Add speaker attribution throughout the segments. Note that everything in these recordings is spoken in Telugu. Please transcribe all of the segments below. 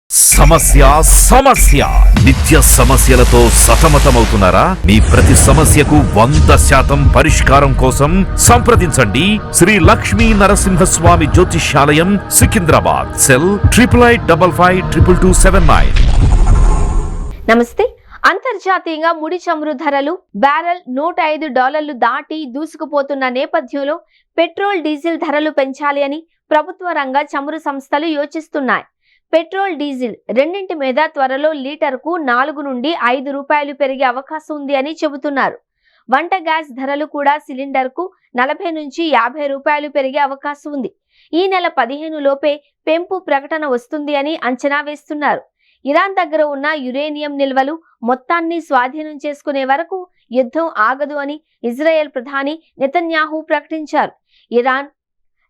Speaker 1: సమస్య సమస్య నిత్య సమస్యలతో సతమతమవుతున్నారా? మీ ప్రతి సమస్యకు 100% పరిష్కారం కోసం సంప్రదించండి శ్రీ లక్ష్మీ నరసింహస్వామి జ్యోతిష్యాలయం, సికింద్రాబాద్. సెల్ 8855522279.
Speaker 2: నమస్తే. అంతర్జాతీయంగా ముడి చమురు ధరలు బ్యారెల్ $105 దాటి దూసుకుపోతున్న నేపథ్యంలో పెట్రోల్, డీజిల్ ధరలు పెంచాలి అని ప్రభుత్వ రంగ చమురు సంస్థలు యోచిస్తున్నాయి. పెట్రోల్, డీజిల్ రెండింటి మీద త్వరలో లీటర్కు 4 నుండి 5 రూపాయలు పెరిగే అవకాశం ఉంది అని చెబుతున్నారు. వంట గ్యాస్ ధరలు కూడా సిలిండర్కు 40 నుంచి 50 రూపాయలు పెరిగే అవకాశం ఉంది. ఈ నెల 15 లోపే పెంపు ప్రకటన వస్తుంది అని అంచనా వేస్తున్నారు. ఇరాన్ దగ్గర ఉన్న యురేనియం నిల్వలు మొత్తాన్ని స్వాధీనం చేసుకునే వరకు యుద్ధం ఆగదు అని ఇజ్రాయెల్ ప్రధాని నెతన్యాహు ప్రకటించారు. ఇరాన్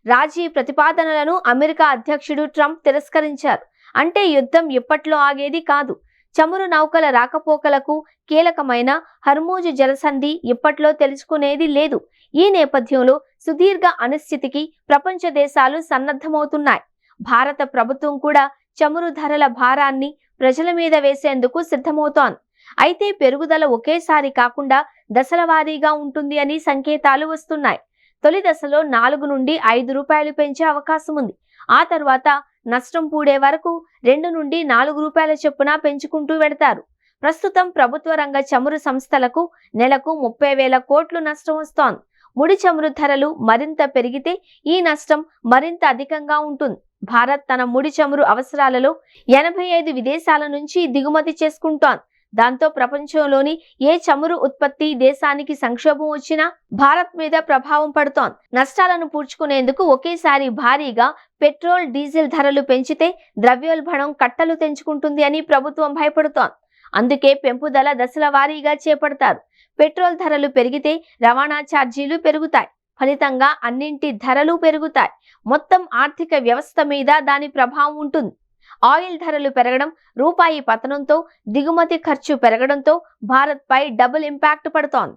Speaker 2: రాజీ ప్రతిపాదనలను అమెరికా అధ్యక్షుడు ట్రంప్ తిరస్కరించారు. అంటే యుద్ధం ఎప్పట్లో ఆగేది కాదు. చమురు నౌకల రాకపోకలకు కీలకమైన హర్మూజ్ జలసంధి ఇప్పట్లో తెలుసుకునేది లేదు. ఈ నేపథ్యంలో సుదీర్ఘ అనిశ్చితికి ప్రపంచ దేశాలు సన్నద్ధమవుతున్నాయి. భారత ప్రభుత్వం కూడా చమురు ధరల భారాన్ని ప్రజల మీద వేసేందుకు సిద్ధమవుతోంది. అయితే పెరుగుదల ఒకేసారి కాకుండా దశల వారీగా ఉంటుంది అని సంకేతాలు వస్తున్నాయి. తొలి దశలో 4 నుండి 5 రూపాయలు పెంచే అవకాశం ఉంది. ఆ తర్వాత నష్టం పూడే వరకు 2 నుండి 4 రూపాయల చొప్పున పెంచుకుంటూ వెడతారు. ప్రస్తుతం ప్రభుత్వ రంగ చమురు సంస్థలకు నెలకు 30,000 కోట్లు నష్టం వస్తోంది. ముడి చమురు ధరలు మరింత పెరిగితే ఈ నష్టం మరింత అధికంగా ఉంటుంది. భారత్ తన ముడి చమురు అవసరాలలో 85 విదేశాల నుంచి దిగుమతి చేసుకుంటోంది. దాంతో ప్రపంచంలోని ఏ చమురు ఉత్పత్తి దేశానికి సంక్షోభం వచ్చినా భారత్ మీద ప్రభావం పడుతోంది. నష్టాలను పూడ్చుకునేందుకు ఒకేసారి భారీగా పెట్రోల్, డీజిల్ ధరలు పెంచితే ద్రవ్యోల్బణం కట్టలు తెంచుకుంటుంది అని ప్రభుత్వం భయపడుతోంది. అందుకే పెంపుదల దశల వారీగా చేపడతారు. పెట్రోల్ ధరలు పెరిగితే రవాణా ఛార్జీలు పెరుగుతాయి. ఫలితంగా అన్నింటి ధరలు పెరుగుతాయి. మొత్తం ఆర్థిక వ్యవస్థ మీద దాని ప్రభావం ఉంటుంది. ఆయిల్ ధరలు పెరగడం, రూపాయి పతనంతో దిగుమతి ఖర్చు పెరగడంతో భారత్పై డబుల్ ఇంపాక్ట్ పడుతోంది.